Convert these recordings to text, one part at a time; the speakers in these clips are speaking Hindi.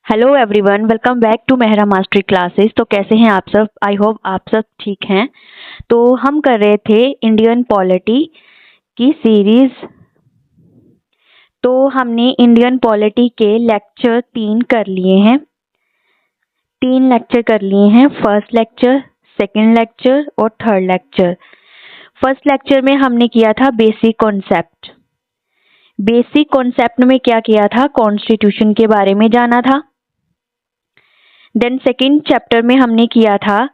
Hello everyone, welcome back to Mehra mastery classes. तो कैसे हैं आप सब? आई होप आप सब ठीक हैं। तो हम कर रहे थे इंडियन पॉलिटी की सीरीज। तो हमने इंडियन पॉलिटी के लेक्चर 3 कर लिए हैं। 3 लेक्चर कर लिए हैं, फर्स्ट लेक्चर, सेकंड लेक्चर और थर्ड लेक्चर। फर्स्ट लेक्चर में हमने किया था बेसिक कॉन्सेप्ट। बेसिक कॉन्सेप्ट में क्या किया था? कॉन्स्टिट्यूशन के बारे में जाना था। देन सेकेंड चैप्टर में हमने किया था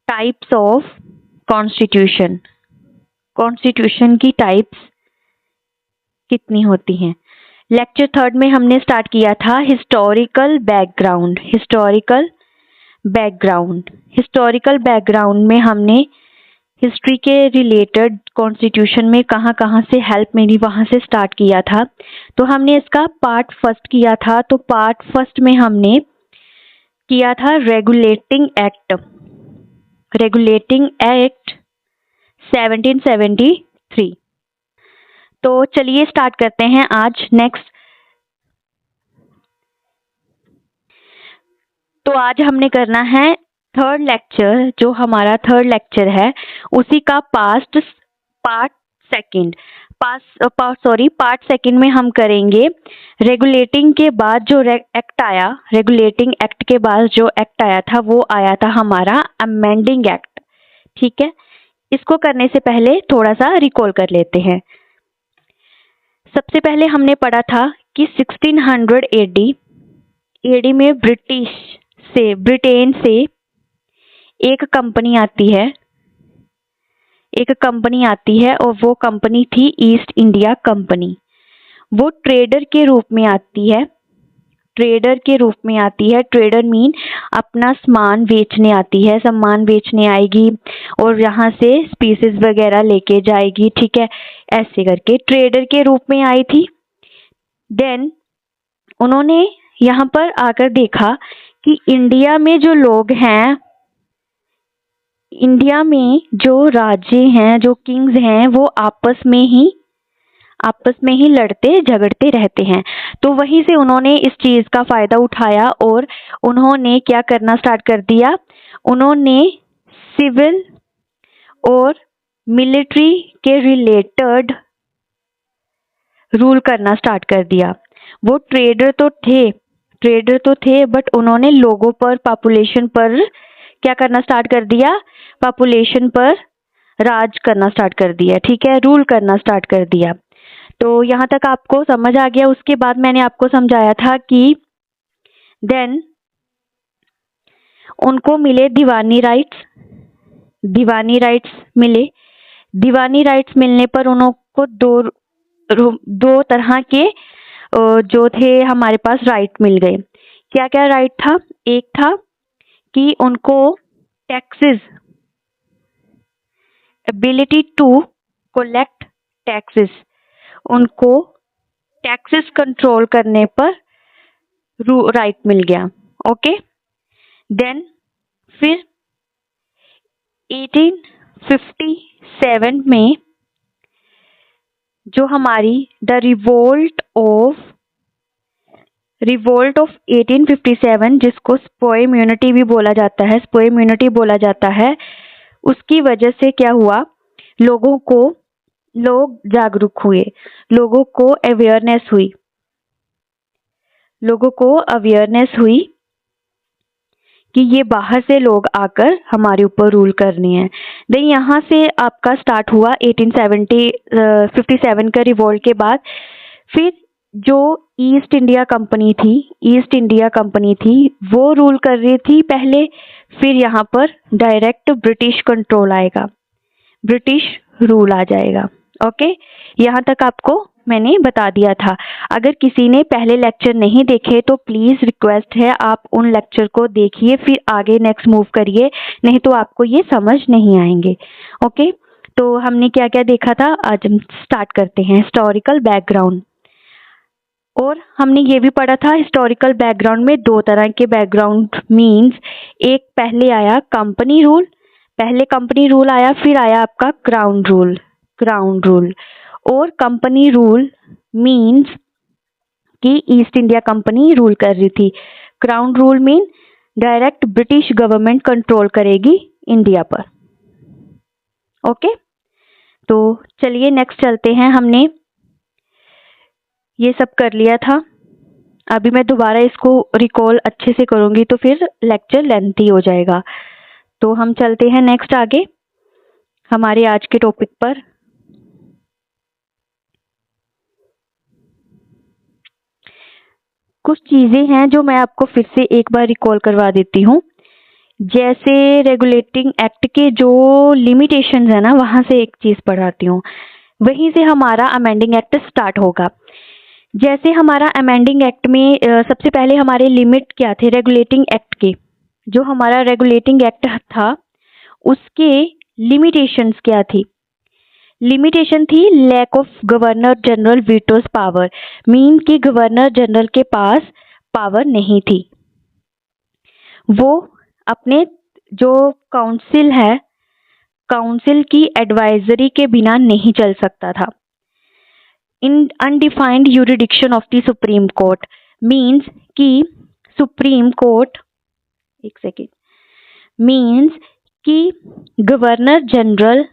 टाइप्स ऑफ कॉन्स्टिट्यूशन। कॉन्स्टिट्यूशन की टाइप्स कितनी होती हैं। लेक्चर थर्ड में हमने स्टार्ट किया था हिस्टोरिकल बैकग्राउंड। हिस्टोरिकल बैकग्राउंड में हमने हिस्ट्री के रिलेटेड कॉन्स्टिट्यूशन में कहाँ कहाँ से हेल्प मिली वहाँ से स्टार्ट किया था। तो हमने इसका पार्ट फर्स्ट किया था। तो पार्ट फर्स्ट में हमने किया था रेगुलेटिंग एक्ट 1773। तो चलिए स्टार्ट करते हैं आज नेक्स्ट। तो आज हमने करना है थर्ड लेक्चर। जो हमारा थर्ड लेक्चर है उसी का पार्ट सेकंड में हम करेंगे रेगुलेटिंग के बाद जो एक्ट आया। रेगुलेटिंग एक्ट के बाद जो एक्ट आया था वो आया था हमारा अमेंडिंग एक्ट। ठीक है, इसको करने से पहले थोड़ा सा रिकॉल कर लेते हैं। सबसे पहले हमने पढ़ा था कि 1600 एडी में ब्रिटेन से एक कंपनी आती है और वो कंपनी थी ईस्ट इंडिया कंपनी। वो ट्रेडर के रूप में आती है। ट्रेडर मीन अपना सामान बेचने आती है, सामान बेचने आएगी और यहाँ से स्पीसीज वगैरह लेके जाएगी। ठीक है, ऐसे करके ट्रेडर के रूप में आई थी। देन उन्होंने यहाँ पर आकर देखा कि इंडिया में जो लोग हैं, इंडिया में जो राजे हैं, जो किंग्स हैं, वो आपस में ही लड़ते झगड़ते रहते हैं। तो वहीं से उन्होंने इस चीज का फायदा उठाया और उन्होंने क्या करना स्टार्ट कर दिया। उन्होंने सिविल और मिलिट्री के रिलेटेड रूल करना स्टार्ट कर दिया। वो ट्रेडर तो थे बट उन्होंने लोगों पर, पॉपुलेशन पर क्या करना स्टार्ट कर दिया? पॉपुलेशन पर राज करना स्टार्ट कर दिया। ठीक है, रूल करना स्टार्ट कर दिया। तो यहाँ तक आपको समझ आ गया। उसके बाद मैंने आपको समझाया था कि देन उनको मिले दीवानी राइट्स मिले। दीवानी राइट्स मिलने पर उनको दो तरह के जो थे हमारे पास राइट मिल गए। क्या क्या राइट था? एक था कि उनको taxes, ability to collect taxes, उनको टैक्सेस कंट्रोल करने पर राइट मिल गया। ओके, देन फिर 1857 में जो हमारी द रिवोल्ट ऑफ 1857, जिसको स्पो इम्यूनिटी बोला जाता है, उसकी वजह से क्या हुआ? लोग जागरूक हुए, लोगों को अवेयरनेस हुई कि ये बाहर से लोग आकर हमारे ऊपर रूल करने हैं। देन यहाँ से आपका स्टार्ट हुआ 1857 का रिवोल्ट के बाद। फिर जो ईस्ट इंडिया कंपनी थी वो रूल कर रही थी पहले। फिर यहाँ पर डायरेक्ट ब्रिटिश कंट्रोल आएगा, ब्रिटिश रूल आ जाएगा। ओके, यहाँ तक आपको मैंने बता दिया था। अगर किसी ने पहले लेक्चर नहीं देखे तो प्लीज रिक्वेस्ट है आप उन लेक्चर को देखिए, फिर आगे नेक्स्ट मूव करिए, नहीं तो आपको ये समझ नहीं आएंगे। ओके, तो हमने क्या क्या देखा था? आज हम स्टार्ट करते हैं हिस्टोरिकल बैकग्राउंड। और हमने ये भी पढ़ा था हिस्टोरिकल बैकग्राउंड में दो तरह के बैकग्राउंड मीन्स, एक पहले आया कंपनी रूल, आया, फिर आया आपका क्राउन रूल। और कंपनी रूल मीन्स कि ईस्ट इंडिया कंपनी रूल कर रही थी। Crown rule mean direct British government control करेगी इंडिया पर। ओके, तो चलिए नेक्स्ट चलते हैं। हमने ये सब कर लिया था, अभी मैं दोबारा इसको रिकॉल अच्छे से करूंगी तो फिर लेक्चर लेंथी हो जाएगा। तो हम चलते हैं नेक्स्ट आगे हमारे आज के टॉपिक पर। कुछ चीजें हैं जो मैं आपको फिर से एक बार रिकॉल करवा देती हूँ। जैसे रेगुलेटिंग एक्ट के जो लिमिटेशंस है ना, वहां से एक चीज पढ़ाती हूँ, वहीं से हमारा अमेंडिंग एक्ट स्टार्ट होगा। जैसे हमारा अमेंडिंग एक्ट में सबसे पहले हमारे लिमिट क्या थे रेगुलेटिंग एक्ट के। जो हमारा रेगुलेटिंग एक्ट था उसके लिमिटेशंस क्या थी। लिमिटेशन थी lack of governor general vetos power, mean कि गवर्नर जनरल के पास पावर नहीं थी, वो अपने जो काउंसिल है काउंसिल की एडवाइजरी के बिना नहीं चल सकता था। In undefined jurisdiction of the supreme Court means कि सुप्रीम कोर्ट मीन्स कि गवर्नर जनरल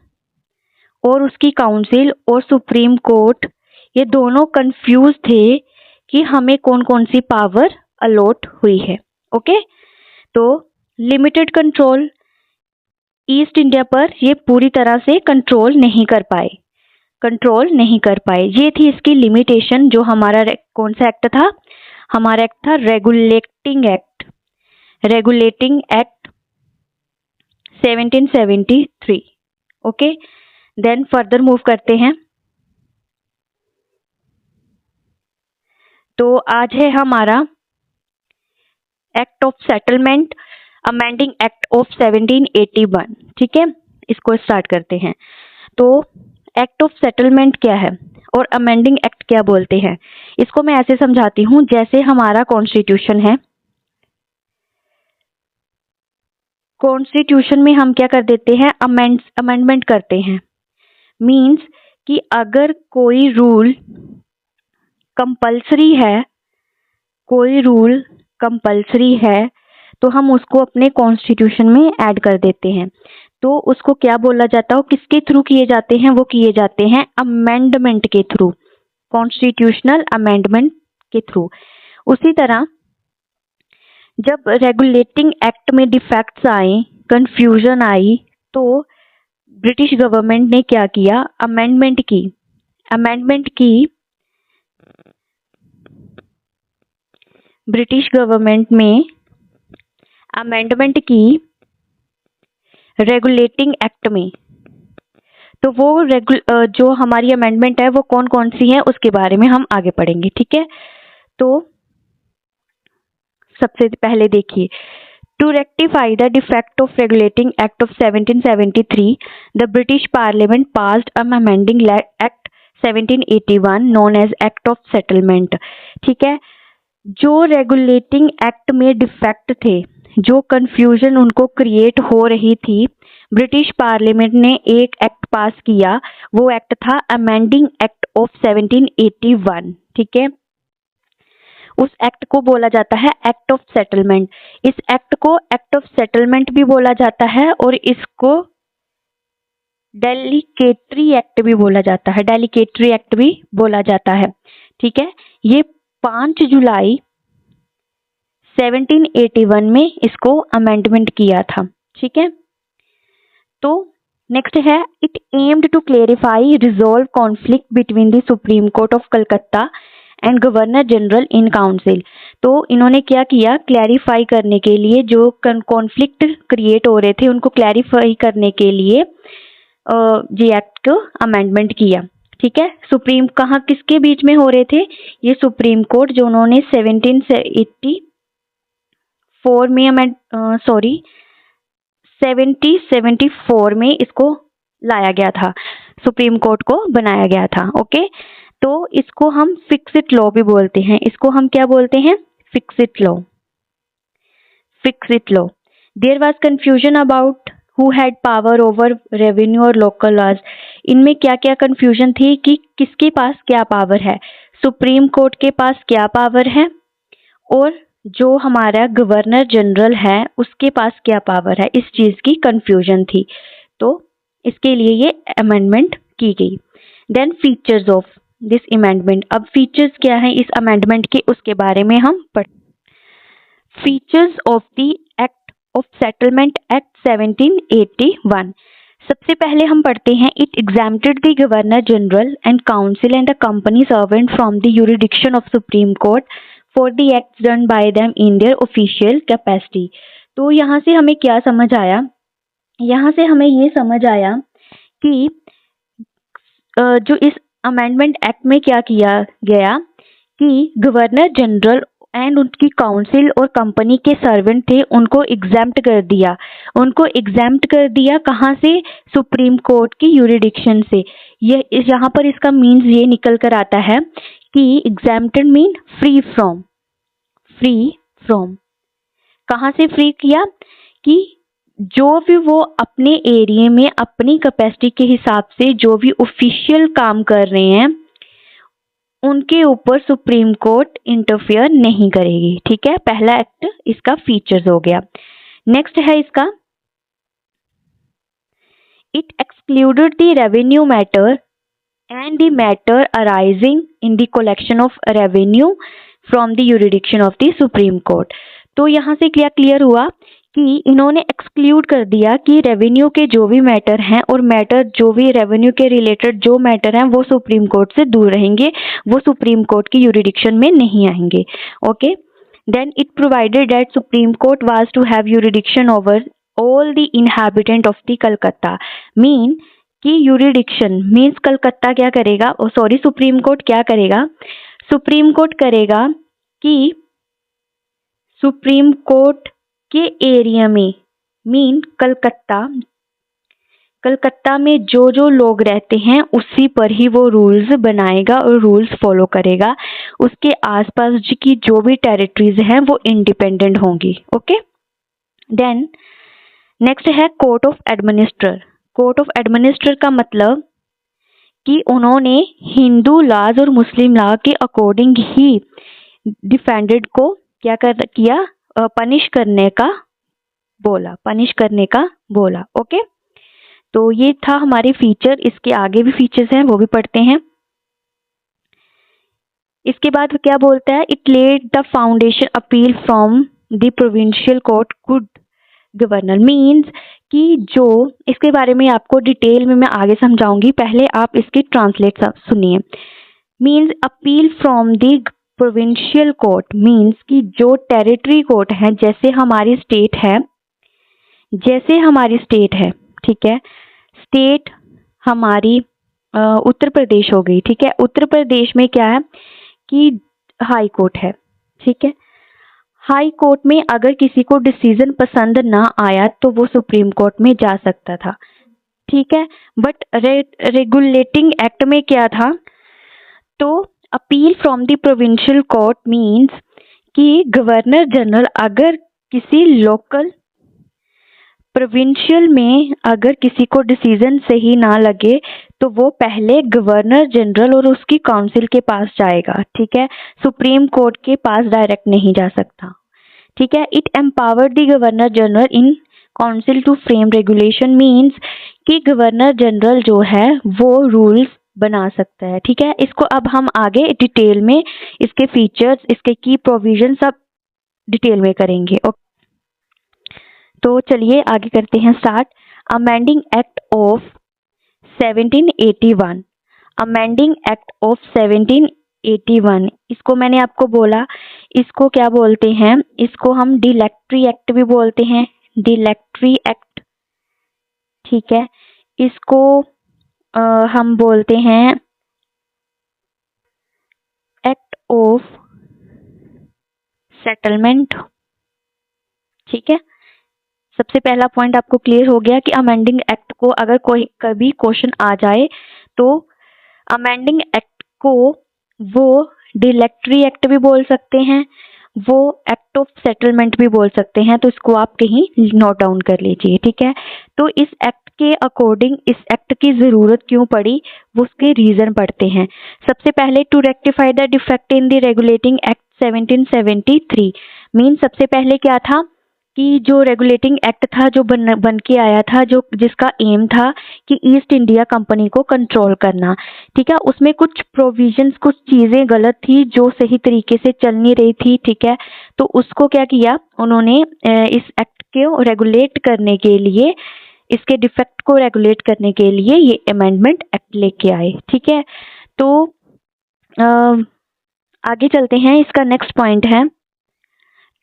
और उसकी काउंसिल और सुप्रीम कोर्ट ये दोनों कंफ्यूज थे कि हमें कौन कौन सी पावर अलॉट हुई है। ओके, तो लिमिटेड कंट्रोल ईस्ट इंडिया पर ये पूरी तरह से कंट्रोल नहीं कर पाए। ये थी इसकी लिमिटेशन। जो हमारा कौन सा एक्ट था, हमारा एक्ट था regulating act 1773। Okay, then further move करते हैं। तो आज है हमारा act of settlement amending act of 1781। ठीक है, इसको स्टार्ट करते हैं। तो एक्ट ऑफ सेटलमेंट क्या है और अमेंडिंग एक्ट क्या बोलते हैं, इसको मैं ऐसे समझाती हूँ। जैसे हमारा कॉन्स्टिट्यूशन है, कॉन्स्टिट्यूशन में हम क्या कर देते हैं, अमेंडमेंट करते हैं। मीन्स कि अगर कोई रूल कंपल्सरी है तो हम उसको अपने कॉन्स्टिट्यूशन में ऐड कर देते हैं। तो उसको क्या बोला जाता है, किसके थ्रू किए जाते हैं, वो किए जाते हैं अमेंडमेंट के थ्रू, कॉन्स्टिट्यूशनल अमेंडमेंट के थ्रू। उसी तरह जब रेगुलेटिंग एक्ट में डिफेक्ट्स आए, कंफ्यूजन आई, तो ब्रिटिश गवर्नमेंट ने क्या किया, अमेंडमेंट की ब्रिटिश गवर्नमेंट में अमेंडमेंट की रेगुलेटिंग एक्ट में। तो वो जो हमारी अमेंडमेंट है वो कौन कौन सी है उसके बारे में हम आगे पढ़ेंगे। ठीक है, तो सबसे पहले देखिए, to rectify the defect of regulating act of 1773 the British parliament passed an amending act 1781 known as act of settlement. ठीक है, जो रेगुलेटिंग एक्ट में डिफेक्ट थे, जो कंफ्यूजन उनको क्रिएट हो रही थी, ब्रिटिश पार्लियामेंट ने एक एक्ट पास किया, वो एक्ट था अमेंडिंग एक्ट ऑफ 1781। ठीक है, उस एक्ट को बोला जाता है एक्ट ऑफ सेटलमेंट। इस एक्ट को एक्ट ऑफ सेटलमेंट भी बोला जाता है और इसको डेलीकेटरी एक्ट भी बोला जाता है। ठीक है, ये 5 जुलाई 1781 में इसको अमेंडमेंट किया था। ठीक है, तो नेक्स्ट है, it aimed to clarify resolve conflict between the supreme court of Calcutta and governor general in council. तो इन्होंने क्या किया, क्लैरिफाई करने के लिए जो कॉन्फ्लिक्ट क्रिएट हो रहे थे उनको क्लैरिफाई करने के लिए जी एक्ट को अमेंडमेंट किया। ठीक है, सुप्रीम कहाँ किसके बीच में हो रहे थे, ये सुप्रीम कोर्ट जो उन्होंने 1774 में इसको लाया गया था, सुप्रीम कोर्ट को बनाया गया था। ओके, तो इसको हम फिक्स्ड लॉ भी बोलते हैं। इसको हम क्या बोलते हैं, fixed law. There was confusion about who had power over revenue और लोकल लॉज। इनमें क्या क्या कंफ्यूजन थी कि किसके पास क्या पावर है, सुप्रीम कोर्ट के पास क्या पावर है और जो हमारा गवर्नर जनरल है उसके पास क्या पावर है, इस चीज की कंफ्यूजन थी, तो इसके लिए ये अमेंडमेंट की गई। Then features of this amendment, अब फीचर्स क्या है इस अमेंडमेंट के, उसके बारे में हम पढ़। Features of the act of settlement act 1781। सबसे पहले हम पढ़ते हैं, it exempted the governor general and council and the company servant from the jurisdiction of Supreme Court for the acts done by them in their official capacity. तो यहाँ से हमें क्या समझ आया, यहाँ से हमें ये समझ आया कि जो इस अमेंडमेंट एक्ट में क्या किया गया कि गवर्नर जनरल एंड उनकी काउंसिल और कंपनी के सर्वेंट थे उनको एग्जैम्प्ट कर दिया, उनको एग्जैम्प्ट कर दिया कहाँ से, सुप्रीम कोर्ट की यूरिडिक्शन से। ये यहाँ पर इसका मीन्स ये निकल कर आता है कि exempted mean free from, free from कहाँ से फ्री किया कि जो भी वो अपने एरिया में अपनी कैपेसिटी के हिसाब से जो भी ऑफिशियल काम कर रहे हैं उनके ऊपर सुप्रीम कोर्ट इंटरफेयर नहीं करेगी। ठीक है, पहला एक्ट इसका फीचर्स हो गया। नेक्स्ट है इसका, it excluded the revenue matter and the matter arising in the collection of revenue from the jurisdiction of the supreme Court. तो यहाँ से क्या क्लियर हुआ कि इन्होंने एक्सक्लूड कर दिया कि रेवेन्यू के जो भी मैटर हैं और मैटर जो भी रेवेन्यू के रिलेटेड जो मैटर हैं वो सुप्रीम कोर्ट से दूर रहेंगे, वो सुप्रीम कोर्ट की यूरिडिक्शन में नहीं आएंगे। Okay, then it provided that Supreme Court was to have jurisdiction over all the inhabitant of the Calcutta. Mean कि यूरिडिक्शन मीन्स कलकत्ता क्या करेगा, सॉरी सुप्रीम कोर्ट क्या करेगा, सुप्रीम कोर्ट करेगा कि सुप्रीम कोर्ट के एरिया में मीन कलकत्ता में जो जो लोग रहते हैं उसी पर ही वो रूल्स बनाएगा और रूल्स फॉलो करेगा, उसके आसपास की जो भी टेरिटरीज हैं वो इंडिपेंडेंट होंगी। ओके, देन नेक्स्ट है court of administer. Court of administer का मतलब कि उन्होंने हिंदू लॉज और मुस्लिम लॉ के अकॉर्डिंग ही डिफेंडेड को क्या किया, पनिश करने का बोला। ओके, तो ये था हमारे फीचर, इसके आगे भी फीचर्स हैं वो भी पढ़ते हैं। इसके बाद क्या बोलता है, it led the foundation appeal from the provincial court good governor. Means कि जो इसके बारे में आपको डिटेल में मैं आगे समझाऊंगी, पहले आप इसकी ट्रांसलेट सुनिए। Means appeal from the provincial court means कि जो टेरिटरी कोर्ट है, जैसे हमारी स्टेट है, ठीक है, स्टेट हमारी उत्तर प्रदेश हो गई। ठीक है, उत्तर प्रदेश में क्या है कि हाई कोर्ट है। ठीक है, हाई कोर्ट में अगर किसी को डिसीजन पसंद ना आया तो वो सुप्रीम कोर्ट में जा सकता था। ठीक है, बट रेगुलेटिंग एक्ट में क्या था, तो appeal from the provincial court means कि गवर्नर जनरल अगर किसी लोकल प्रोविंशियल में अगर किसी को डिसीजन सही ना लगे तो वो पहले गवर्नर जनरल और उसकी काउंसिल के पास जाएगा। ठीक है, सुप्रीम कोर्ट के पास डायरेक्ट नहीं जा सकता। ठीक है, it empowered the governor general in council to frame regulation means कि गवर्नर जनरल जो है वो रूल्स बना सकता है। ठीक है, इसको अब हम आगे डिटेल में इसके फीचर्स, इसके की प्रोविजन सब डिटेल में करेंगे। ओके, तो चलिए आगे करते हैं start. Amending act of 1781। Amending act of 1781, इसको मैंने आपको बोला, इसको क्या बोलते हैं, इसको हम डिलेक्ट्री एक्ट भी बोलते हैं, डिलेक्ट्री एक्ट। ठीक है, इसको हम बोलते हैं एक्ट ऑफ सेटलमेंट। ठीक है, सबसे पहला पॉइंट आपको क्लियर हो गया कि अमेंडिंग एक्ट को अगर कोई कभी क्वेश्चन आ जाए तो अमेंडिंग एक्ट को वो डिलेक्ट्री एक्ट भी बोल सकते हैं, वो एक्ट ऑफ सेटलमेंट भी बोल सकते हैं, तो इसको आप कहीं नोट डाउन कर लीजिए। ठीक है, तो इस एक्ट के अकॉर्डिंग इस एक्ट की ज़रूरत क्यों पड़ी, वो उसके रीज़न पढ़ते हैं। सबसे पहले to rectify the defect in the regulating act 1773 mean सबसे पहले क्या था कि जो रेगुलेटिंग एक्ट था जो बन के आया था, जो जिसका एम था कि ईस्ट इंडिया कंपनी को कंट्रोल करना, ठीक है, उसमें कुछ प्रोविजंस, कुछ चीज़ें गलत थी जो सही तरीके से चल नहीं रही थी, ठीक है। तो उसको क्या किया उन्होंने, इस एक्ट को रेगुलेट करने के लिए, इसके डिफेक्ट को रेगुलेट करने के लिए ये अमेंडमेंट एक्ट लेके आए, ठीक है। तो आगे चलते हैं, इसका नेक्स्ट पॉइंट है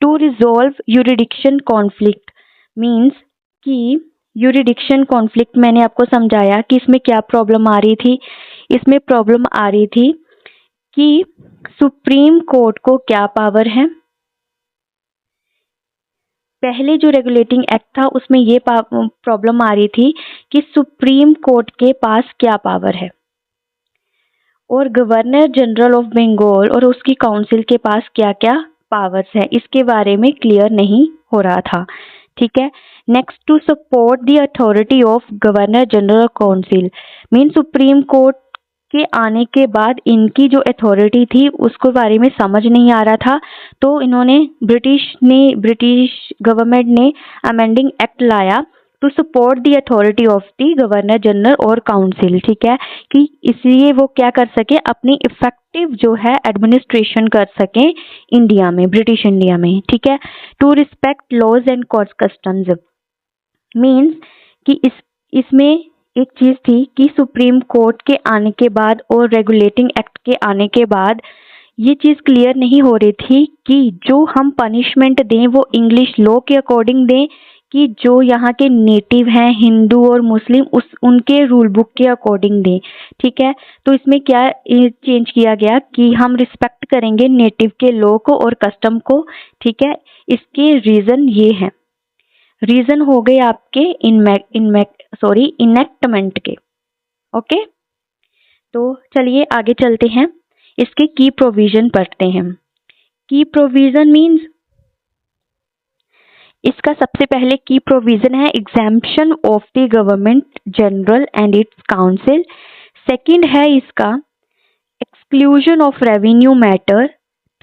टू रिजॉल्व यूरिडिक्शन कॉन्फ्लिक्ट मीन्स कि यूरिडिक्शन कॉन्फ्लिक्ट मैंने आपको समझाया कि इसमें क्या प्रॉब्लम आ रही थी। इसमें प्रॉब्लम आ रही थी कि सुप्रीम कोर्ट को क्या पावर है। पहले जो रेगुलेटिंग एक्ट था उसमें ये प्रॉब्लम आ रही थी कि सुप्रीम कोर्ट के पास क्या पावर है और गवर्नर जनरल ऑफ बंगाल और उसकी काउंसिल के पास क्या क्या पावर्स है, इसके बारे में क्लियर नहीं हो रहा था, ठीक है। Next, to support the authority of governor general council mean supreme court के आने के बाद इनकी जो अथॉरिटी थी उसके बारे में समझ नहीं आ रहा था, तो इन्होंने ब्रिटिश गवर्नमेंट ने अमेंडिंग एक्ट लाया to support the authority of the governor general और काउंसिल, ठीक है, कि इसलिए वो क्या कर सके, अपनी इफेक्टिव जो है एडमिनिस्ट्रेशन कर सके इंडिया में, ब्रिटिश इंडिया में, ठीक है। To respect laws and court customs means कि इसमें एक चीज थी कि सुप्रीम कोर्ट के आने के बाद और रेगुलेटिंग एक्ट के आने के बाद ये चीज क्लियर नहीं हो रही थी कि जो हम पनिशमेंट दें वो इंग्लिश लॉ के अकॉर्डिंग दें कि जो यहाँ के नेटिव हैं हिंदू और मुस्लिम उनके रूल बुक के अकॉर्डिंग दें, ठीक है। तो इसमें क्या चेंज किया गया कि हम रिस्पेक्ट करेंगे नेटिव के लॉ को और कस्टम को, ठीक है। इसके रीजन ये हैं, रीजन हो गए आपके इनेक्टमेंट के, ओके। तो चलिए आगे चलते हैं, इसके की प्रोविजन पढ़ते हैं। की प्रोविजन मीन्स इसका सबसे पहले की प्रोविजन है exemption of the government general and its council. Second है इसका exclusion of revenue matter.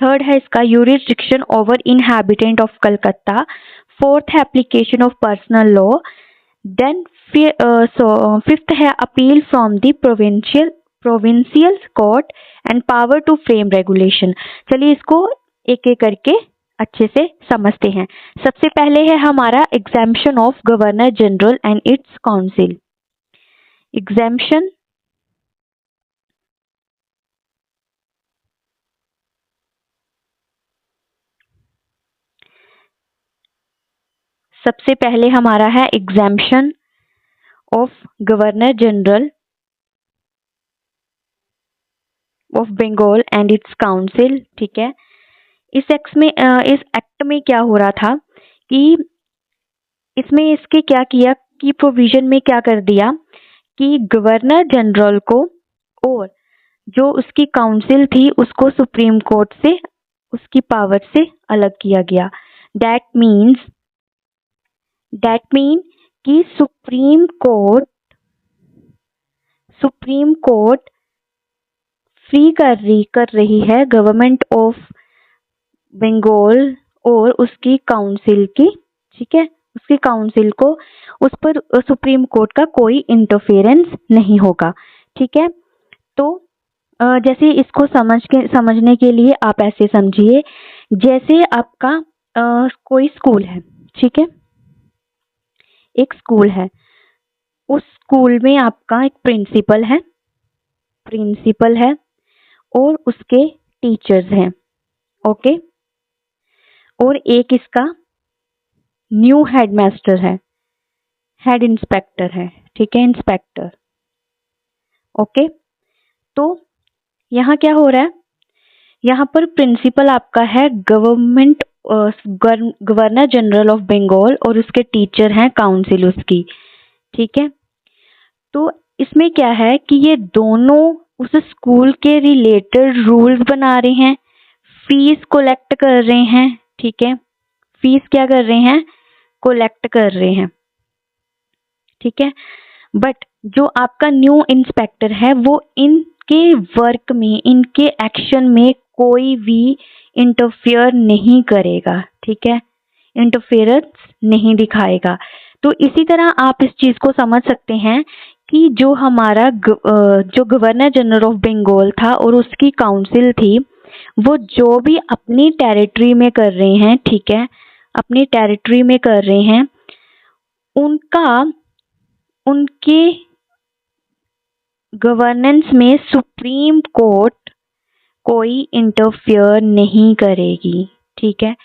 Third है इसका jurisdiction over inhabitant of Calcutta. Fourth है application of personal law. Then fifth है appeal from the provincial court and power to frame regulation. चलिए इसको एक एक करके अच्छे से समझते हैं। सबसे पहले है हमारा exemption of governor general and its council. Exemption सबसे पहले हमारा है exemption of governor general of Bengal and its council, ठीक है। इस एक्ट में क्या हो रहा था कि इसमें इसके क्या किया कि प्रोविजन में क्या कर दिया कि गवर्नर जनरल को और जो उसकी काउंसिल थी उसको सुप्रीम कोर्ट से उसकी पावर से अलग किया गया। दैट मीन कि सुप्रीम कोर्ट फ्री कर रही है गवर्नमेंट ऑफ बंगाल और उसकी काउंसिल की, ठीक है, उसकी काउंसिल को, उस पर सुप्रीम कोर्ट का कोई इंटरफेरेंस नहीं होगा, ठीक है। तो जैसे इसको समझने के लिए आप ऐसे समझिए, जैसे आपका कोई स्कूल है, ठीक है, एक स्कूल है, उस स्कूल में आपका एक प्रिंसिपल है और उसके टीचर्स हैं, ओके, और एक इसका न्यू हेडमास्टर है, हेड इंस्पेक्टर है, ठीक है, इंस्पेक्टर, ओके। तो यहाँ क्या हो रहा है, यहाँ पर प्रिंसिपल आपका है गवर्नर जनरल ऑफ बंगाल और उसके टीचर हैं काउंसिल उसकी, ठीक है। तो इसमें क्या है कि ये दोनों उस स्कूल के रिलेटेड रूल्स बना रहे हैं, फीस कलेक्ट कर रहे हैं, ठीक है, फीस क्या कर रहे हैं, कलेक्ट कर रहे हैं, ठीक है। बट जो आपका न्यू इंस्पेक्टर है वो इनके वर्क में, इनके एक्शन में कोई भी इंटरफेयर नहीं करेगा, ठीक है, इंटरफेरेंस नहीं दिखाएगा। तो इसी तरह आप इस चीज को समझ सकते हैं कि जो हमारा जो गवर्नर जनरल ऑफ बंगाल था और उसकी काउंसिल थी, वो जो भी अपनी टेरिटरी में कर रहे हैं, ठीक है, अपनी टेरिटरी में कर रहे हैं, उनका उनके गवर्नेंस में सुप्रीम कोर्ट कोई इंटरफेयर नहीं करेगी, ठीक है,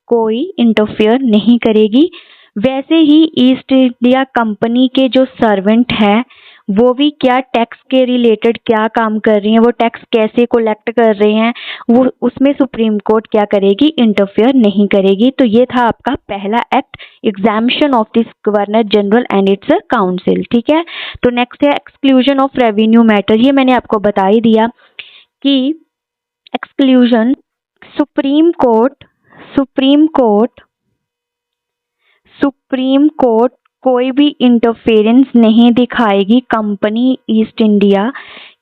कोई इंटरफेयर नहीं करेगी। वैसे ही ईस्ट इंडिया कंपनी के जो सर्वेंट है वो भी क्या टैक्स के रिलेटेड क्या काम कर रही हैं, वो टैक्स कैसे कलेक्ट कर रहे हैं, वो उसमें सुप्रीम कोर्ट क्या करेगी, इंटरफेयर नहीं करेगी। तो ये था आपका पहला act, exemption of this governor general and its council, ठीक है। तो नेक्स्ट है एक्सक्लूजन ऑफ रेवेन्यू मैटर। ये मैंने आपको बता ही दिया कि exclusion, supreme court supreme court supreme court कोई भी इंटरफेरेंस नहीं दिखाएगी कंपनी ईस्ट इंडिया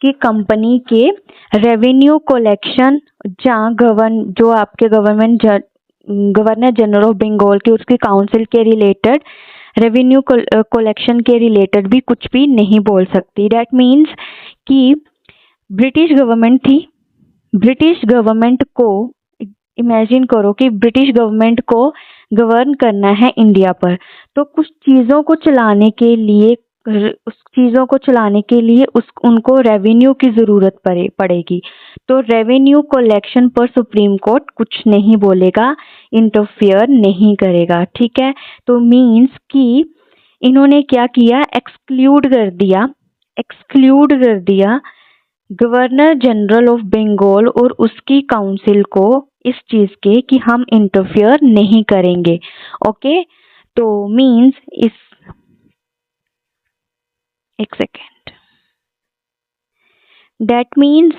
की कंपनी के रेवेन्यू कलेक्शन, जहाँ जो आपके गवर्नर जनरल ऑफ बंगाल की उसकी काउंसिल के रिलेटेड रेवेन्यू कलेक्शन के रिलेटेड भी कुछ भी नहीं बोल सकती। दैट मीन्स कि ब्रिटिश गवर्नमेंट थी, ब्रिटिश गवर्नमेंट को इमेजिन करो कि ब्रिटिश गवर्नमेंट को गवर्न करना है इंडिया पर, तो कुछ चीज़ों को चलाने के लिए उनको रेवेन्यू की ज़रूरत पड़ेगी। तो रेवेन्यू कलेक्शन पर सुप्रीम कोर्ट कुछ नहीं बोलेगा, इंटरफेयर नहीं करेगा, ठीक है। तो मीन्स कि इन्होंने क्या किया, एक्सक्लूड कर दिया गवर्नर जनरल ऑफ बंगाल और उसकी काउंसिल को इस चीज के कि हम इंटरफेयर नहीं करेंगे। ओके, तो मीन्स एक सेकेंड, दैट मीन्स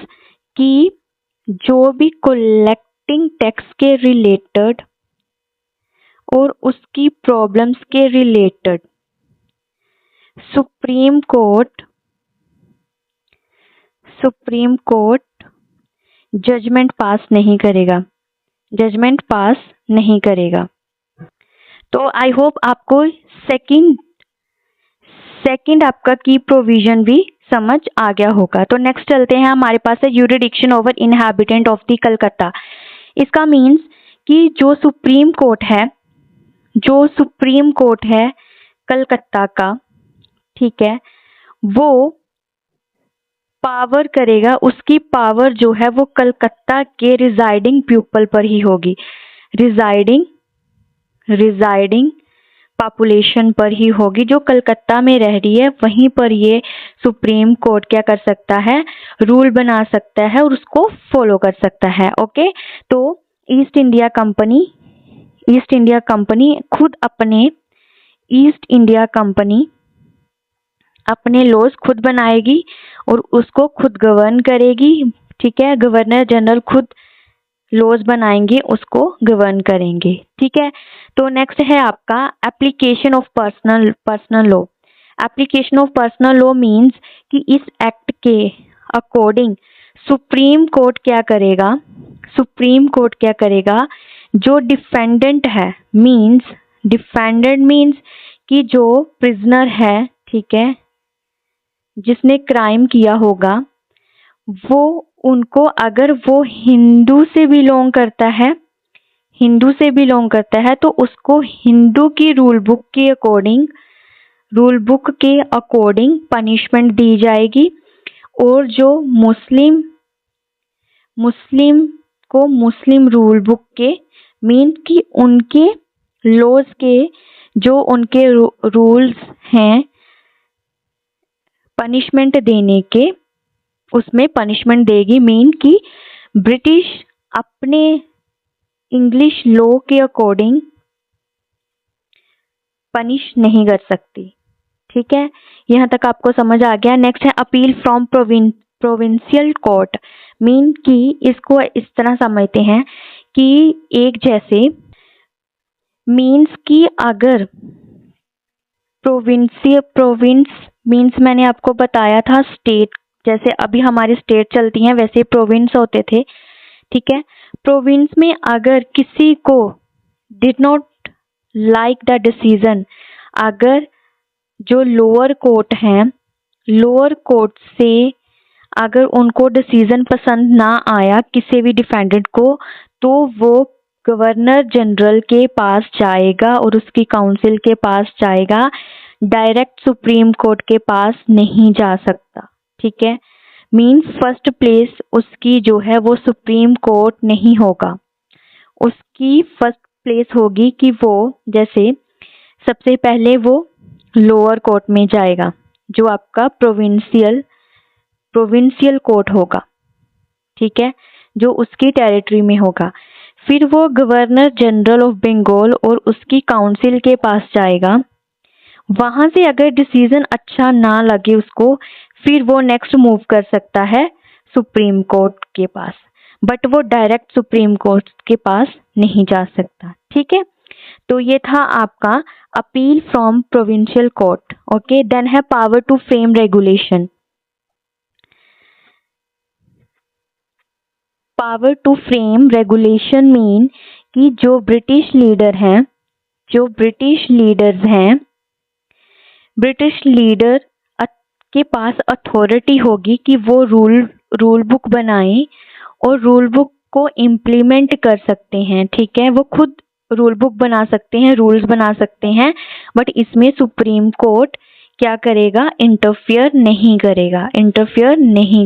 कि जो भी कलेक्टिंग टैक्स के रिलेटेड और उसकी प्रॉब्लम्स के रिलेटेड सुप्रीम कोर्ट जजमेंट पास नहीं करेगा। तो आई होप आपको सेकंड आपका की प्रोविजन भी समझ आ गया होगा। तो नेक्स्ट चलते हैं, हमारे पास है jurisdiction over inhabitant of the Calcutta. इसका मीन्स कि जो सुप्रीम कोर्ट है कलकत्ता का, ठीक है, वो पावर करेगा, उसकी पावर जो है वो कलकत्ता के रिजाइडिंग पीपल पर ही होगी, रिजाइडिंग पॉपुलेशन पर ही होगी, जो कलकत्ता में रह रही है वहीं पर ये सुप्रीम कोर्ट क्या कर सकता है, रूल बना सकता है और उसको फॉलो कर सकता है। ओके, तो ईस्ट इंडिया कंपनी अपने लॉज खुद बनाएगी और उसको खुद गवर्न करेगी, ठीक है, गवर्नर जनरल खुद लॉज बनाएंगे, उसको गवर्न करेंगे, ठीक है। तो नेक्स्ट है आपका application of personal law. Application of personal law means कि इस एक्ट के अकॉर्डिंग सुप्रीम कोर्ट क्या करेगा, जो डिफेंडेंट है, डिफेंडेंट मीन्स कि जो प्रिजनर है, ठीक है, जिसने क्राइम किया होगा, वो उनको अगर वो हिंदू से बिलोंग करता है तो उसको हिंदू की रूल बुक के अकॉर्डिंग पनिशमेंट दी जाएगी, और जो मुस्लिम रूल बुक के मीन कि उनके लॉज के जो उनके रूल्स हैं पनिशमेंट देने के, उसमें पनिशमेंट देगी, मीन कि ब्रिटिश अपने इंग्लिश लॉ के अकॉर्डिंग पनिश नहीं कर सकती, ठीक है। यहाँ तक आपको समझ आ गया। नेक्स्ट है appeal from provincial court, mean कि इसको इस तरह समझते हैं कि एक जैसे मीन्स कि प्रोविंस मीन्स मैंने आपको बताया था स्टेट, जैसे अभी हमारी स्टेट चलती हैं वैसे प्रोविंस होते थे, ठीक है। प्रोविंस में अगर किसी को did not like the decision, अगर जो लोअर कोर्ट हैं, लोअर कोर्ट से अगर उनको डिसीजन पसंद ना आया किसी भी डिफेंडेंट को, तो वो गवर्नर जनरल के पास जाएगा और उसकी काउंसिल के पास जाएगा, डायरेक्ट सुप्रीम कोर्ट के पास नहीं जा सकता, ठीक है। मीन्स फर्स्ट प्लेस उसकी जो है वो सुप्रीम कोर्ट नहीं होगा, उसकी फर्स्ट प्लेस होगी कि वो जैसे सबसे पहले वो लोअर कोर्ट में जाएगा, जो आपका प्रोविंशियल कोर्ट होगा, ठीक है, जो उसकी टेरिटरी में होगा। फिर वो गवर्नर जनरल ऑफ बंगाल और उसकी काउंसिल के पास जाएगा, वहां से अगर डिसीजन अच्छा ना लगे उसको, फिर वो नेक्स्ट मूव कर सकता है सुप्रीम कोर्ट के पास, बट वो डायरेक्ट सुप्रीम कोर्ट के पास नहीं जा सकता, ठीक है। तो ये था आपका appeal from provincial court. Okay, then है power to frame regulation. Power to frame regulation mean कि जो ब्रिटिश लीडर के पास अथॉरिटी होगी कि वो रूल बुक बनाए और रूल बुक को इम्प्लीमेंट कर सकते हैं, ठीक है। वो खुद रूल बुक बना सकते हैं, रूल्स बना सकते हैं, बट इसमें सुप्रीम कोर्ट क्या करेगा, इंटरफियर नहीं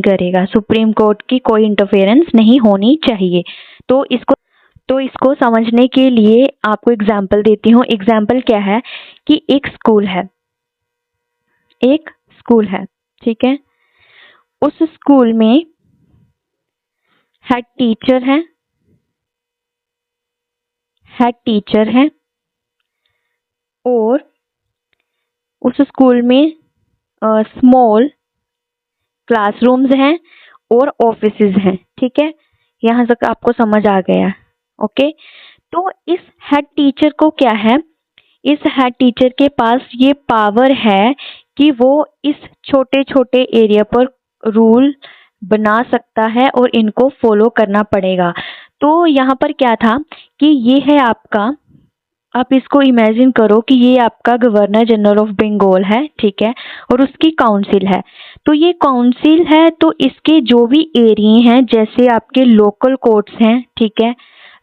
करेगा। सुप्रीम कोर्ट की कोई इंटरफेरेंस नहीं होनी चाहिए। तो इसको समझने के लिए आपको एग्जाम्पल देती हूँ। एग्जाम्पल क्या है कि एक स्कूल है, ठीक है। उस स्कूल में हेड टीचर है और उस स्कूल में स्मॉल क्लासरूम्स हैं और ऑफिसेज हैं, ठीक है। यहाँ तक आपको समझ आ गया, ओके। तो इस हेड टीचर को क्या है, इस हेड टीचर के पास ये पावर है कि वो इस छोटे छोटे एरिया पर रूल बना सकता है और इनको फॉलो करना पड़ेगा। तो यहाँ पर क्या था कि ये है आपका, आप इसको इमेजिन करो कि ये आपका गवर्नर जनरल ऑफ बंगाल है, ठीक है, और उसकी काउंसिल है। तो ये काउंसिल है, तो इसके जो भी एरिया हैं, जैसे आपके लोकल कोर्ट्स हैं, ठीक है,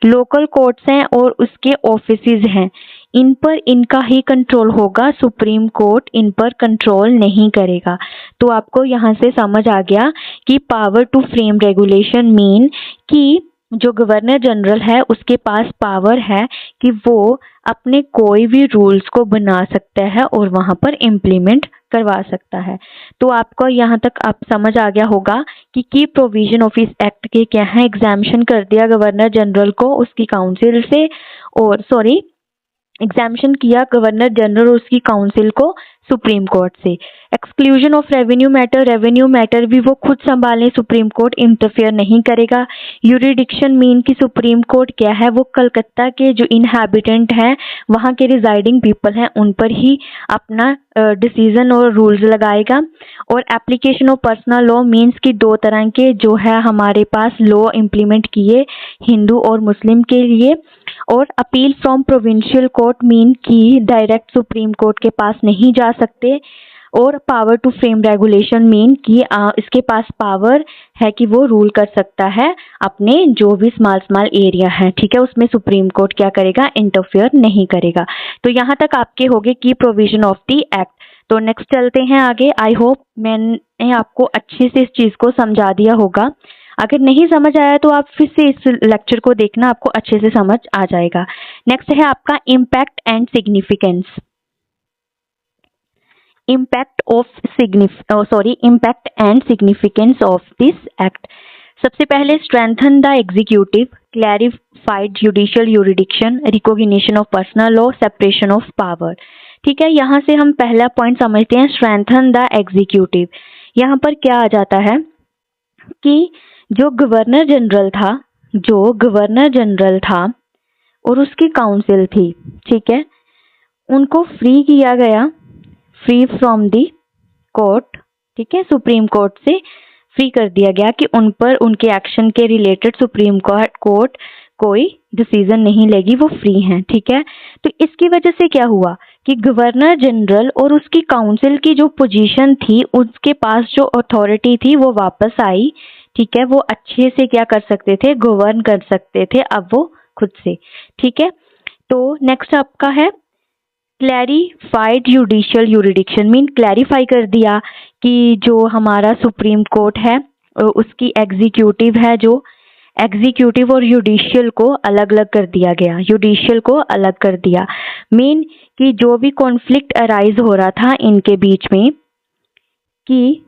लोकल कोर्ट्स हैं और उसके ऑफिसेज हैं, इन पर इनका ही कंट्रोल होगा, सुप्रीम कोर्ट इन पर कंट्रोल नहीं करेगा। तो आपको यहाँ से समझ आ गया कि power to frame regulation mean कि जो गवर्नर जनरल है उसके पास पावर है कि वो अपने कोई भी रूल्स को बना सकता है और वहां पर इम्प्लीमेंट करवा सकता है। तो आपको यहाँ तक आप समझ आ गया होगा कि की प्रोविजन ऑफ इस एक्ट के क्या है। एग्जामिशन कर दिया गवर्नर जनरल को उसकी काउंसिल से, और एग्जामिशन किया गवर्नर जनरल और उसकी काउंसिल को सुप्रीम कोर्ट से। एक्सक्लूजन ऑफ रेवेन्यू मैटर भी वो खुद संभालें, सुप्रीम कोर्ट इंटरफेयर नहीं करेगा। यूरिडिक्शन मीन कि सुप्रीम कोर्ट क्या है, वो कलकत्ता के जो इनहैबिटेंट हैं, वहाँ के रिजाइडिंग पीपल हैं, उन पर ही अपना डिसीजन और रूल्स लगाएगा। और application of personal law means कि दो तरह के जो है हमारे पास लॉ इम्प्लीमेंट किए हिंदू और मुस्लिम के लिए। और appeal from provincial court mean कि डायरेक्ट सुप्रीम कोर्ट के पास नहीं जा सकते। और power to frame regulation mean कि इसके पास पावर है कि वो रूल कर सकता है अपने जो भी स्मॉल एरिया है, ठीक है, उसमें सुप्रीम कोर्ट क्या करेगा, इंटरफेयर नहीं करेगा। तो यहाँ तक आपके हो गए की प्रोविजन ऑफ द एक्ट। तो नेक्स्ट चलते हैं आगे। आई होप मैंने आपको अच्छे से इस चीज को समझा दिया होगा। अगर नहीं समझ आया तो आप फिर से इस लेक्चर को देखना, आपको अच्छे से समझ आ जाएगा। नेक्स्ट है आपका impact and significance. Impact and significance of this act. सबसे पहले strengthen the executive, clarified judicial jurisdiction, recognition of personal law, separation of power. ठीक है, यहाँ से हम पहला पॉइंट समझते हैं, स्ट्रेंथन द एग्जीक्यूटिव। यहाँ पर क्या आ जाता है कि जो गवर्नर जनरल था और उसकी काउंसिल थी, ठीक है, उनको फ्री किया गया फ्री फ्रॉम दी कोर्ट, ठीक है, सुप्रीम कोर्ट से फ्री कर दिया गया कि उन पर उनके एक्शन के रिलेटेड सुप्रीम कोर्ट कोई डिसीजन नहीं लेगी, वो फ्री हैं, ठीक है। तो इसकी वजह से क्या हुआ कि गवर्नर जनरल और उसकी काउंसिल की जो पोजीशन थी, उसके पास जो अथॉरिटी थी वो वापस आई, ठीक है। वो अच्छे से क्या कर सकते थे, गवर्न कर सकते थे अब वो खुद से, ठीक है। तो नेक्स्ट आपका है क्लैरिफाइड जुडिशियल यूरिडिक्शन, मीन क्लैरिफाई कर दिया कि जो हमारा सुप्रीम कोर्ट है उसकी एग्जीक्यूटिव है, जो एग्जीक्यूटिव और जुडिशियल को अलग अलग कर दिया गया, जुडिशियल को अलग कर दिया। मीन कि जो भी कॉन्फ्लिक्ट अराइज हो रहा था इनके बीच में कि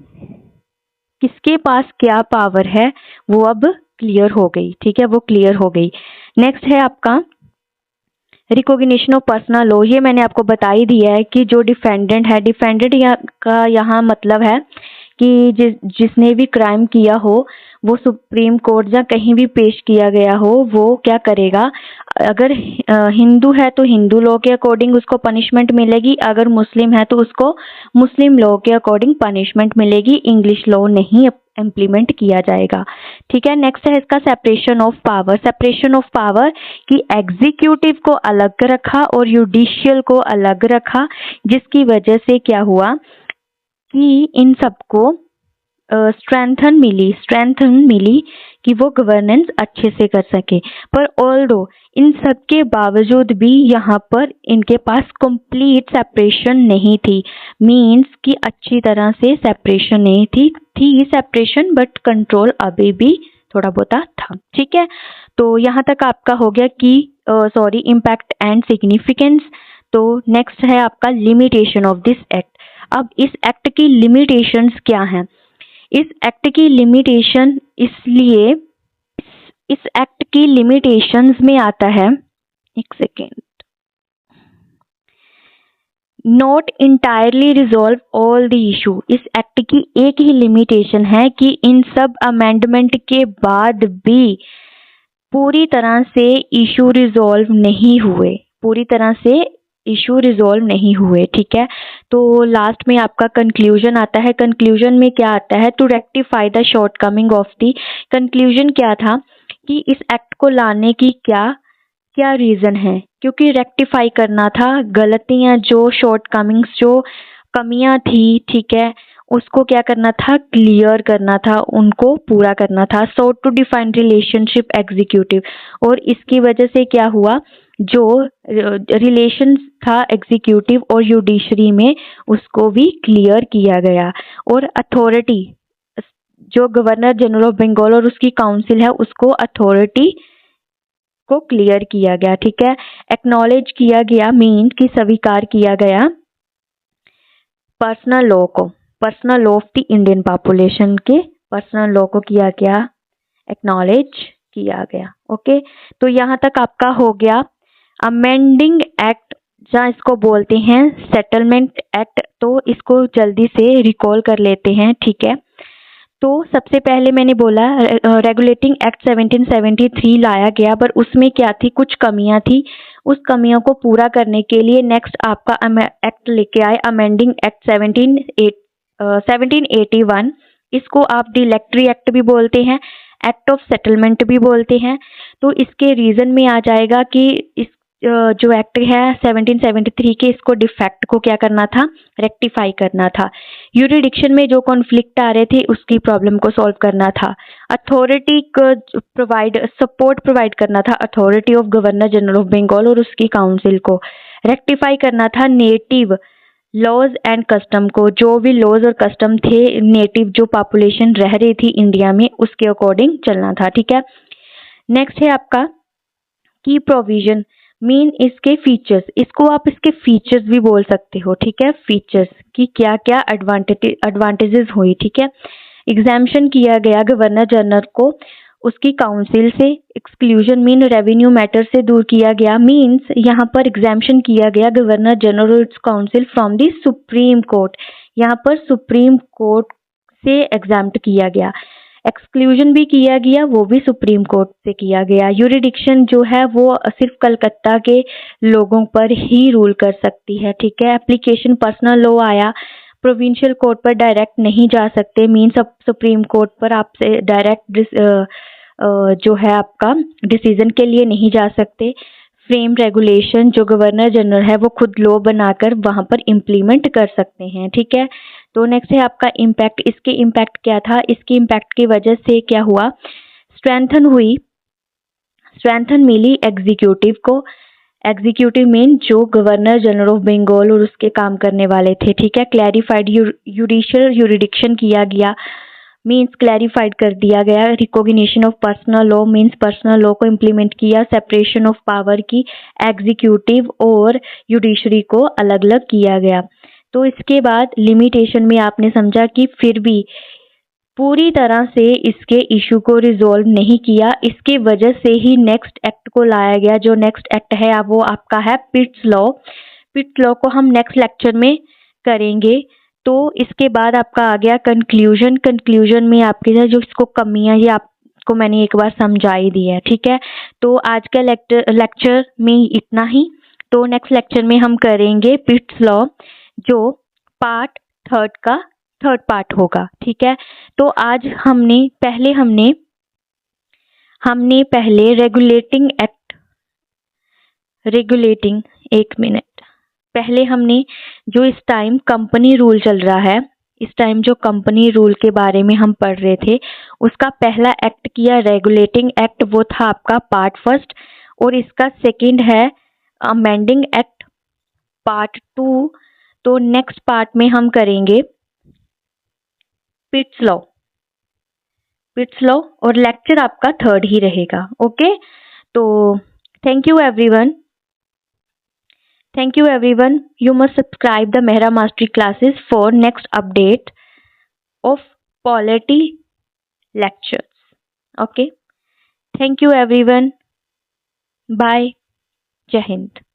किसके पास क्या पावर है, वो अब क्लियर हो गई, ठीक है, वो क्लियर हो गई। नेक्स्ट है आपका रिकॉग्निशन ऑफ पर्सनल लॉ। ये मैंने आपको बता ही दिया है कि जो डिफेंडेंट है, डिफेंडेंट का यहाँ मतलब है कि जिसने भी क्राइम किया हो वो सुप्रीम कोर्ट या कहीं भी पेश किया गया हो, वो क्या करेगा, अगर हिंदू है तो हिंदू लॉ के अकॉर्डिंग उसको पनिशमेंट मिलेगी, अगर मुस्लिम है तो उसको मुस्लिम लॉ के अकॉर्डिंग पनिशमेंट मिलेगी, इंग्लिश लॉ नहीं इम्प्लीमेंट किया जाएगा, ठीक है। नेक्स्ट है इसका separation of power. Separation of power कि एग्जीक्यूटिव को अलग रखा और जुडिशियल को अलग रखा, जिसकी वजह से क्या हुआ कि इन सबको स्ट्रेंथन मिली कि वो गवर्नेंस अच्छे से कर सके। पर ऑल्दो इन सब के बावजूद भी यहाँ पर इनके पास कंप्लीट सेपरेशन नहीं थी, मींस कि अच्छी तरह से सेपरेशन नहीं थी सेपरेशन, बट कंट्रोल अभी भी थोड़ा बहुत था, ठीक है। तो यहाँ तक आपका हो गया कि इम्पैक्ट एंड सिग्निफिकेंस। तो नेक्स्ट है आपका लिमिटेशन ऑफ दिस एक्ट। अब इस एक्ट की लिमिटेशंस क्या हैं? इस एक्ट की लिमिटेशन इसलिए इस एक्ट की लिमिटेशंस में आता है, एक second, not entirely resolve all the issue. इस एक्ट की एक ही लिमिटेशन है कि इन सब अमेंडमेंट के बाद भी पूरी तरह से इशू रिजॉल्व नहीं हुए, पूरी तरह से इशू रिजॉल्व नहीं हुए, ठीक है। तो लास्ट में आपका कंक्लूजन आता है। कंक्लूजन में क्या आता है, to rectify the shortcoming of the. Conclusion क्या था कि इस एक्ट को लाने की क्या रीजन है, क्योंकि रेक्टिफाई करना था गलतियां, जो शॉर्टकमिंग्स, जो कमियां थी, ठीक है, उसको क्या करना था, क्लियर करना था, उनको पूरा करना था। सो टू डिफाइन रिलेशनशिप एग्जीक्यूटिव, और इसकी वजह से क्या हुआ, जो रिलेशन था एग्जीक्यूटिव और जुडिशरी में उसको भी क्लियर किया गया। और अथॉरिटी, जो गवर्नर जनरल ऑफ बंगाल और उसकी काउंसिल है, उसको अथॉरिटी को क्लियर किया गया, ठीक है। एक्नॉलेज किया गया, मीन कि स्वीकार किया गया पर्सनल लॉ को, personal law of the Indian population के पर्सनल लॉ को किया गया, एक्नॉलेज किया गया। ओके, तो यहाँ तक आपका हो गया अमेंडिंग एक्ट, जहाँ इसको बोलते हैं सेटलमेंट एक्ट। तो इसको जल्दी से रिकॉल कर लेते हैं, ठीक है। तो सबसे पहले मैंने बोला रेगुलेटिंग एक्ट 1773 लाया गया, पर उसमें क्या थी, कुछ कमियां थी। उस कमियों को पूरा करने के लिए नेक्स्ट आपका एक्ट लेके आए अमेंडिंग एक्ट 1781। इसको आप डिलेक्ट्री एक्ट भी बोलते हैं, एक्ट ऑफ सेटलमेंट भी बोलते हैं। तो इसके रीजन में आ जाएगा कि इस जो एक्ट है 1773 के, इसको डिफेक्ट को क्या करना था, रेक्टिफाई करना था। यूरिडिक्शन में जो कॉन्फ्लिक्ट आ रहे थे उसकी प्रॉब्लम को सॉल्व करना था। अथॉरिटी को सपोर्ट प्रोवाइड करना था, authority of governor general of Bengal और उसकी काउंसिल को। रेक्टिफाई करना था नेटिव लॉज एंड कस्टम को, जो भी लॉज और कस्टम थे नेटिव जो पॉपुलेशन रह रही थी इंडिया में, उसके अकॉर्डिंग चलना था, ठीक है। नेक्स्ट है आपका की प्रोविजन, मीन इसके फीचर्स, इसको आप इसके फीचर्स भी बोल सकते हो, ठीक है। फीचर्स की क्या क्या एडवांटेजेस हुई, ठीक है। एग्जाम्पशन किया गया गवर्नर जनरल को उसकी काउंसिल से, एक्सक्लूजन मीन रेवेन्यू मैटर से दूर किया गया, मीन्स यहाँ पर एग्जाम्पशन किया गया governor general council from the supreme court, यहाँ पर सुप्रीम कोर्ट से एग्जाम्प्ट किया गया। एक्सक्लूजन भी किया गया, वो भी सुप्रीम कोर्ट से किया गया। यूरिडिक्शन जो है वो सिर्फ कलकत्ता के लोगों पर ही रूल कर सकती है, ठीक है। एप्लीकेशन पर्सनल लॉ आया, प्रोविंशियल कोर्ट पर डायरेक्ट नहीं जा सकते, मीन्स अब सुप्रीम कोर्ट पर आपसे डायरेक्ट जो है आपका डिसीजन के लिए नहीं जा सकते। फ्रेम रेगुलेशन, जो गवर्नर जनरल है वो खुद लॉ बनाकर वहां पर इम्प्लीमेंट कर सकते हैं, ठीक है। तो नेक्स्ट है आपका इम्पैक्ट। इसके इम्पैक्ट क्या था, इसके इम्पैक्ट की वजह से क्या हुआ, स्ट्रेंथन मिली एग्जीक्यूटिव को। एग्जीक्यूटिव मीन जो गवर्नर जनरल ऑफ बंगाल और उसके काम करने वाले थे, ठीक है। क्लैरिफाइड जुडिशियल यूरिडिक्शन किया गया, मीन्स क्लैरिफाइड कर दिया गया। Recognition of personal law means personal law को इम्प्लीमेंट किया। सेपरेशन ऑफ पावर की, एग्जीक्यूटिव और जुडिशरी को अलग अलग किया गया। तो इसके बाद लिमिटेशन में आपने समझा कि फिर भी पूरी तरह से इसके इशू को रिजॉल्व नहीं किया, इसके वजह से ही नेक्स्ट एक्ट को लाया गया। जो नेक्स्ट एक्ट है वो आपका है पिट्स लॉ। पिट्स लॉ को हम नेक्स्ट लेक्चर में करेंगे। तो इसके बाद आपका आ गया कंक्लूजन। कंक्लूजन में आपके जो इसको कमियां, ये आपको मैंने एक बार समझा ही दी है, ठीक है। तो आज का लेक्चर में इतना ही। तो नेक्स्ट लेक्चर में हम करेंगे पिट्स लॉ, जो पार्ट थर्ड का थर्ड पार्ट होगा, ठीक है। तो आज हमने पहले एक मिनट, पहले हमने जो इस टाइम कंपनी रूल चल रहा है, इस टाइम जो कंपनी रूल के बारे में हम पढ़ रहे थे, उसका पहला एक्ट किया रेगुलेटिंग एक्ट, वो था आपका पार्ट फर्स्ट। और इसका सेकंड है अमेंडिंग एक्ट, पार्ट टू। तो नेक्स्ट पार्ट में हम करेंगे पिट्स लॉ और लेक्चर आपका थर्ड ही रहेगा, ओके। तो thank you everyone, you must subscribe the Mehra Mastery classes for next update of polity lectures, okay। Thank you everyone, bye, Jai Hind।